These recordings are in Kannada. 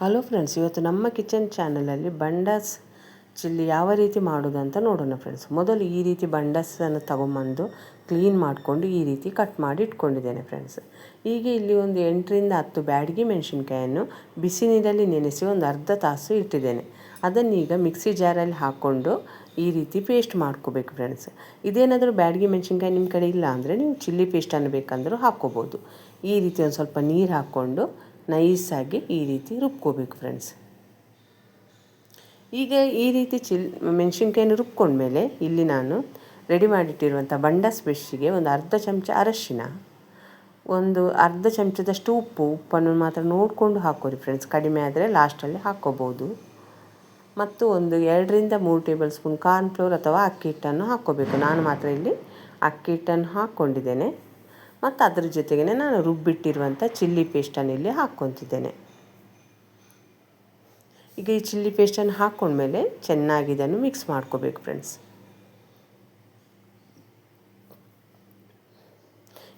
ಹಲೋ ಫ್ರೆಂಡ್ಸ್, ಇವತ್ತು ನಮ್ಮ ಕಿಚನ್ ಚಾನಲಲ್ಲಿ ಬಂಡಾಸ್ ಚಿಲ್ಲಿ ಯಾವ ರೀತಿ ಮಾಡೋದು ಅಂತ ನೋಡೋಣ ಫ್ರೆಂಡ್ಸ್. ಮೊದಲು ಈ ರೀತಿ ಬಂಡಾಸನ್ನು ತಗೊಂಬಂದು ಕ್ಲೀನ್ ಮಾಡಿಕೊಂಡು ಈ ರೀತಿ ಕಟ್ ಮಾಡಿ ಇಟ್ಕೊಂಡಿದ್ದೇನೆ ಫ್ರೆಂಡ್ಸ್. ಈಗ ಇಲ್ಲಿ ಒಂದು 8ರಿಂದ 10 ಬ್ಯಾಡಗಿ ಮೆಣಸಿನ್ಕಾಯನ್ನು ಬಿಸಿ ನೀರಲ್ಲಿ ನೆನೆಸಿ ಒಂದು ಅರ್ಧ ತಾಸು ಇಟ್ಟಿದ್ದೇನೆ. ಅದನ್ನೀಗ ಮಿಕ್ಸಿ ಜಾರಲ್ಲಿ ಹಾಕ್ಕೊಂಡು ಈ ರೀತಿ ಪೇಸ್ಟ್ ಮಾಡ್ಕೋಬೇಕು ಫ್ರೆಂಡ್ಸ್. ಇದೇನಾದರೂ ಬ್ಯಾಡಗಿ ಮೆಣಸಿನ್ಕಾಯಿ ನಿಮ್ಮ ಕಡೆ ಇಲ್ಲ ಅಂದರೆ ನೀವು ಚಿಲ್ಲಿ ಪೇಸ್ಟನ್ನು ಬೇಕಂದರೂ ಹಾಕ್ಕೋಬೋದು. ಈ ರೀತಿ ಒಂದು ಸ್ವಲ್ಪ ನೀರು ಹಾಕ್ಕೊಂಡು ನೈಸಾಗಿ ಈ ರೀತಿ ರುಬ್ಕೋಬೇಕು ಫ್ರೆಂಡ್ಸ್. ಈಗ ಈ ರೀತಿ ಮೆಣಸಿನ್ಕಾಯಿನ ರುಬ್ಕೊಂಡ್ಮೇಲೆ ಇಲ್ಲಿ ನಾನು ರೆಡಿ ಮಾಡಿಟ್ಟಿರುವಂಥ ಬಂಡಾಸ್ ಪೇಸ್ಟಿಗೆ ಒಂದು ಅರ್ಧ ಚಮಚ ಅರಶಿನ, ಒಂದು ಅರ್ಧ ಚಮಚದಷ್ಟು ಉಪ್ಪನ್ನು ಮಾತ್ರ ನೋಡಿಕೊಂಡು ಹಾಕೋರಿ ಫ್ರೆಂಡ್ಸ್. ಕಡಿಮೆ ಆದರೆ ಲಾಸ್ಟಲ್ಲಿ ಹಾಕ್ಕೋಬೋದು. ಮತ್ತು ಒಂದು 2ರಿಂದ 3 ಟೇಬಲ್ ಸ್ಪೂನ್ ಕಾರ್ನ್ಫ್ಲೋರ್ ಅಥವಾ ಅಕ್ಕಿ ಹಿಟ್ಟನ್ನು ಹಾಕ್ಕೋಬೇಕು. ನಾನು ಮಾತ್ರ ಇಲ್ಲಿ ಅಕ್ಕಿ ಹಿಟ್ಟನ್ನು ಹಾಕ್ಕೊಂಡಿದ್ದೇನೆ. ಮತ್ತು ಅದರ ಜೊತೆಗೇ ನಾನು ರುಬ್ಬಿಟ್ಟಿರುವಂಥ ಚಿಲ್ಲಿ ಪೇಸ್ಟನ್ನು ಇಲ್ಲಿ ಹಾಕ್ಕೊತಿದ್ದೇನೆ. ಈಗ ಈ ಚಿಲ್ಲಿ ಪೇಸ್ಟನ್ನು ಹಾಕ್ಕೊಂಡ್ಮೇಲೆ ಚೆನ್ನಾಗಿ ಇದನ್ನು ಮಿಕ್ಸ್ ಮಾಡ್ಕೋಬೇಕು ಫ್ರೆಂಡ್ಸ್.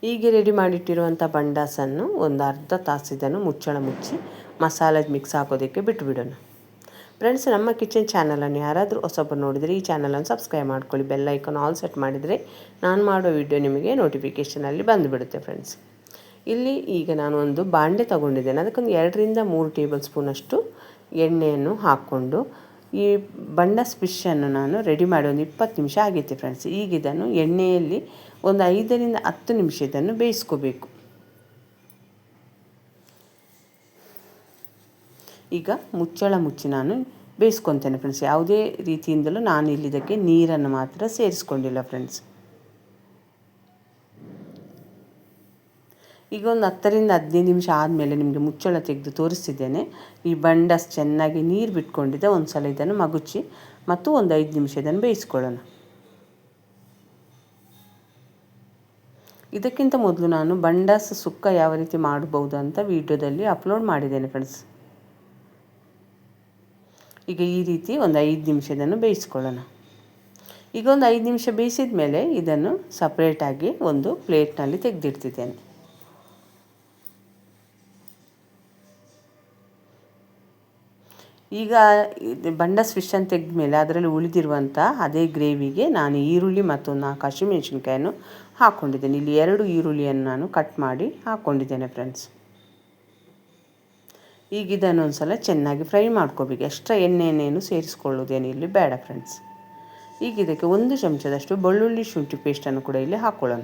ಹೀಗೆ ರೆಡಿ ಮಾಡಿಟ್ಟಿರುವಂಥ ಬಂಡಾಸನ್ನು ಒಂದು ಅರ್ಧ ತಾಸು ಇದನ್ನು ಮುಚ್ಚಳ ಮುಚ್ಚಿ ಮಸಾಲೆ ಮಿಕ್ಸ್ ಹಾಕೋದಕ್ಕೆ ಬಿಟ್ಟುಬಿಡೋಣ ಫ್ರೆಂಡ್ಸ್. ನಮ್ಮ ಕಿಚನ್ ಚಾನಲನ್ನು ಯಾರಾದರೂ ಹೊಸಬರು ನೋಡಿದರೆ ಈ ಚಾನಲನ್ನು ಸಬ್ಸ್ಕ್ರೈಬ್ ಮಾಡ್ಕೊಳ್ಳಿ. ಬೆಲ್ ಐಕಾನ್ ಆಲ್ ಸೆಟ್ ಮಾಡಿದರೆ ನಾನು ಮಾಡೋ ವಿಡಿಯೋ ನಿಮಗೆ ನೋಟಿಫಿಕೇಷನಲ್ಲಿ ಬಂದುಬಿಡುತ್ತೆ ಫ್ರೆಂಡ್ಸ್. ಇಲ್ಲಿ ಈಗ ನಾನು ಒಂದು ಬಾಂಡೆ ತೊಗೊಂಡಿದ್ದೇನೆ. ಅದಕ್ಕೊಂದು 2ರಿಂದ 3 ಟೇಬಲ್ ಸ್ಪೂನಷ್ಟು ಎಣ್ಣೆಯನ್ನು ಹಾಕ್ಕೊಂಡು ಈ ಬಂಡಾಸ್ ಫಿಶನ್ನು ನಾನು ರೆಡಿ ಮಾಡಿ ಒಂದು 20 ನಿಮಿಷ ಆಗೈತೆ ಫ್ರೆಂಡ್ಸ್. ಈಗ ಇದನ್ನು ಎಣ್ಣೆಯಲ್ಲಿ ಒಂದು 5ರಿಂದ 10 ನಿಮಿಷ ಇದನ್ನು ಬೇಯಿಸ್ಕೋಬೇಕು. ಈಗ ಮುಚ್ಚಳ ಮುಚ್ಚಿ ನಾನು ಬೇಯಿಸ್ಕೊತೇನೆ ಫ್ರೆಂಡ್ಸ್. ಯಾವುದೇ ರೀತಿಯಿಂದಲೂ ನಾನು ಇಲ್ಲಿ ಇದಕ್ಕೆ ನೀರನ್ನು ಮಾತ್ರ ಸೇರಿಸ್ಕೊಂಡಿಲ್ಲ ಫ್ರೆಂಡ್ಸ್. ಈಗ ಒಂದು 10ರಿಂದ 15 ನಿಮಿಷ ಆದಮೇಲೆ ನಿಮಗೆ ಮುಚ್ಚಳ ತೆಗೆದು ತೋರಿಸ್ತಿದ್ದೇನೆ. ಈ ಬಂಡಾಸ್ ಚೆನ್ನಾಗಿ ನೀರು ಬಿಟ್ಕೊಂಡಿದ್ದೆ. ಒಂದು ಸಲ ಇದನ್ನು ಮಗುಚಿ ಮತ್ತು ಒಂದು 5 ನಿಮಿಷ ಇದನ್ನು ಬೇಯಿಸ್ಕೊಳ್ಳೋಣ. ಇದಕ್ಕಿಂತ ಮೊದಲು ನಾನು ಬಂಡಾಸ್ ಸುಕ್ಕ ಯಾವ ರೀತಿ ಮಾಡ್ಬೋದು ಅಂತ ವಿಡಿಯೋದಲ್ಲಿ ಅಪ್ಲೋಡ್ ಮಾಡಿದ್ದೇನೆ ಫ್ರೆಂಡ್ಸ್. ಈಗ ಈ ರೀತಿ ಒಂದು 5 ನಿಮಿಷ ಇದನ್ನು ಬೇಯಿಸ್ಕೊಳ್ಳೋಣ. ಈಗ ಒಂದು 5 ನಿಮಿಷ ಬೇಯಿಸಿದ ಮೇಲೆ ಇದನ್ನು ಸಪ್ರೇಟಾಗಿ ಒಂದು ಪ್ಲೇಟ್ನಲ್ಲಿ ತೆಗೆದಿಡ್ತಿದ್ದೇನೆ. ಈಗ ಬಂಡಾಸ್ ಫಿಶನ್ನು ತೆಗೆದ ಮೇಲೆ ಅದರಲ್ಲಿ ಉಳಿದಿರುವಂಥ ಅದೇ ಗ್ರೇವಿಗೆ ನಾನು ಈರುಳ್ಳಿ ಮತ್ತು 4 ಹಸಿಮೆಣಸಿನ್ಕಾಯನ್ನು ಹಾಕ್ಕೊಂಡಿದ್ದೇನೆ. ಇಲ್ಲಿ 2 ಈರುಳ್ಳಿಯನ್ನು ನಾನು ಕಟ್ ಮಾಡಿ ಹಾಕ್ಕೊಂಡಿದ್ದೇನೆ ಫ್ರೆಂಡ್ಸ್. ಈಗ ಇದನ್ನು ಒಂದು ಸಲ ಚೆನ್ನಾಗಿ ಫ್ರೈ ಮಾಡ್ಕೋಬೇಕು. ಎಕ್ಸ್ಟ್ರಾ ಎಣ್ಣೆಯನ್ನು ಸೇರಿಸ್ಕೊಳ್ಳೋದೇನು ಇಲ್ಲಿ ಬೇಡ ಫ್ರೆಂಡ್ಸ್. ಈಗ ಇದಕ್ಕೆ 1 ಚಮಚದಷ್ಟು ಬೆಳ್ಳುಳ್ಳಿ ಶುಂಠಿ ಪೇಸ್ಟನ್ನು ಕೂಡ ಇಲ್ಲಿ ಹಾಕ್ಕೊಳ್ಳೋಣ.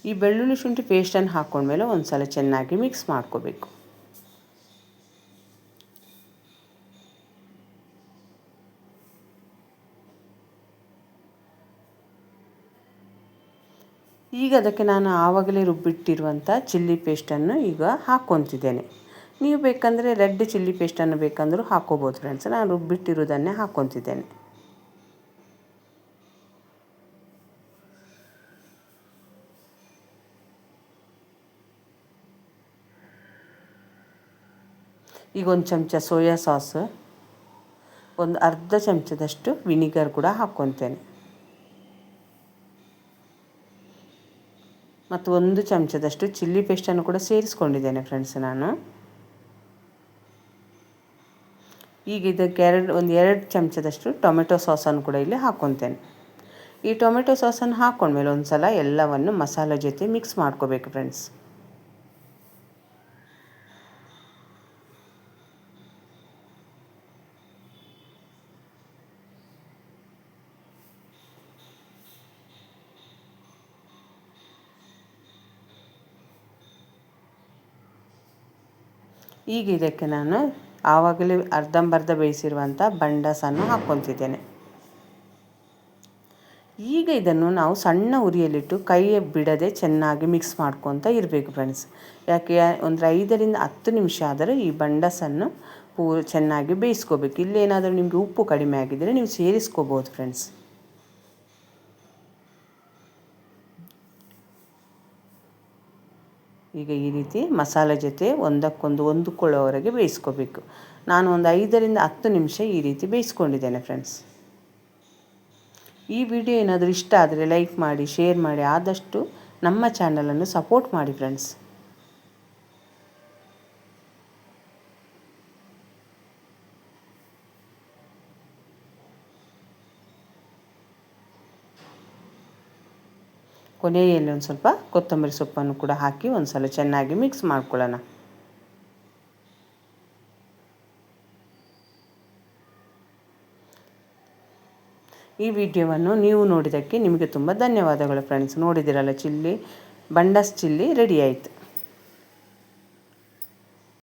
ಈ ಬೆಳ್ಳುಳ್ಳಿ ಶುಂಠಿ ಪೇಸ್ಟನ್ನು ಹಾಕ್ಕೊಂಡ್ಮೇಲೆ ಒಂದು ಸಲ ಚೆನ್ನಾಗಿ ಮಿಕ್ಸ್ ಮಾಡ್ಕೋಬೇಕು. ಈಗ ಅದಕ್ಕೆ ನಾನು ಆವಾಗಲೇ ರುಬ್ಬಿಟ್ಟಿರುವಂಥ ಚಿಲ್ಲಿ ಪೇಸ್ಟನ್ನು ಈಗ ಹಾಕ್ಕೊತಿದ್ದೇನೆ. ನೀವು ಬೇಕಂದರೆ ರೆಡ್ ಚಿಲ್ಲಿ ಪೇಸ್ಟನ್ನು ಬೇಕಂದರೂ ಹಾಕ್ಕೋಬೋದು ಫ್ರೆಂಡ್ಸ್. ನಾನು ರುಬ್ಬಿಟ್ಟಿರೋದನ್ನೇ ಹಾಕ್ಕೊತಿದ್ದೇನೆ. ಈಗ 1 ಚಮಚ ಸೋಯಾ ಸಾಸ್, ಒಂದು ಅರ್ಧ ಚಮಚದಷ್ಟು ವಿನಿಗರ್ ಕೂಡ ಹಾಕ್ಕೊತೇನೆ. ಮತ್ತು 1 ಚಮಚದಷ್ಟು ಚಿಲ್ಲಿ ಪೇಸ್ಟನ್ನು ಕೂಡ ಸೇರಿಸ್ಕೊಂಡಿದ್ದೇನೆ ಫ್ರೆಂಡ್ಸ್ ನಾನು. ಈಗ ಇದಕ್ಕೆ 2 ಚಮಚದಷ್ಟು ಟೊಮೆಟೊ ಸಾಸನ್ನು ಕೂಡ ಇಲ್ಲಿ ಹಾಕ್ಕೊತೇನೆ. ಈ ಟೊಮೆಟೊ ಸಾಸನ್ನು ಹಾಕ್ಕೊಂಡ್ಮೇಲೆ ಒಂದು ಸಲ ಎಲ್ಲವನ್ನು ಮಸಾಲೆ ಜೊತೆ ಮಿಕ್ಸ್ ಮಾಡ್ಕೋಬೇಕು ಫ್ರೆಂಡ್ಸ್. ಈಗ ಇದಕ್ಕೆ ನಾನು ಆವಾಗಲೇ ಅರ್ಧಂಬರ್ಧ ಬೇಯಿಸಿರುವಂಥ ಬಂಡಾಸನ್ನು ಹಾಕ್ಕೊತಿದ್ದೇನೆ. ಈಗ ಇದನ್ನು ನಾವು ಸಣ್ಣ ಉರಿಯಲ್ಲಿಟ್ಟು ಕೈ ಬಿಡದೆ ಚೆನ್ನಾಗಿ ಮಿಕ್ಸ್ ಮಾಡ್ಕೊತ ಇರಬೇಕು ಫ್ರೆಂಡ್ಸ್. ಯಾಕೆ ಒಂದು 5ರಿಂದ 10 ನಿಮಿಷ ಆದರೆ ಈ ಬಂಡಾಸನ್ನು ಚೆನ್ನಾಗಿ ಬೇಯಿಸ್ಕೋಬೇಕು. ಇಲ್ಲೇನಾದರೂ ನಿಮಗೆ ಉಪ್ಪು ಕಡಿಮೆ ಆಗಿದ್ದರೆ ನೀವು ಸೇರಿಸ್ಕೋಬೋದು ಫ್ರೆಂಡ್ಸ್. ಈಗ ಈ ರೀತಿ ಮಸಾಲೆ ಜೊತೆ ಒಂದಕ್ಕೊಂದು ಹೊಂದಿಕೊಳ್ಳೋವರೆಗೆ ಬೇಯಿಸ್ಕೋಬೇಕು. ನಾನು ಒಂದು 5ರಿಂದ 10 ನಿಮಿಷ ಈ ರೀತಿ ಬೇಯಿಸ್ಕೊಂಡಿದ್ದೇನೆ ಫ್ರೆಂಡ್ಸ್. ಈ ವಿಡಿಯೋ ಏನಾದರೂ ಇಷ್ಟ ಆದರೆ ಲೈಕ್ ಮಾಡಿ, ಶೇರ್ ಮಾಡಿ, ಆದಷ್ಟು ನಮ್ಮ ಚಾನಲನ್ನು ಸಪೋರ್ಟ್ ಮಾಡಿ ಫ್ರೆಂಡ್ಸ್. ಕೊನೆಯಲ್ಲಿ ಒಂದು ಸ್ವಲ್ಪ ಕೊತ್ತಂಬರಿ ಸೊಪ್ಪನ್ನು ಕೂಡ ಹಾಕಿ ಒಂದು ಸಲ ಚೆನ್ನಾಗಿ ಮಿಕ್ಸ್ ಮಾಡ್ಕೊಳ್ಳೋಣ. ಈ ವಿಡಿಯೋವನ್ನು ನೀವು ನೋಡಿದ್ದಕ್ಕೆ ನಿಮಗೆ ತುಂಬ ಧನ್ಯವಾದಗಳು ಫ್ರೆಂಡ್ಸ್. ನೋಡಿದಿರಲ್ಲ, ಬಂಡಾಸ್ ಚಿಲ್ಲಿ ರೆಡಿ ಆಯಿತು.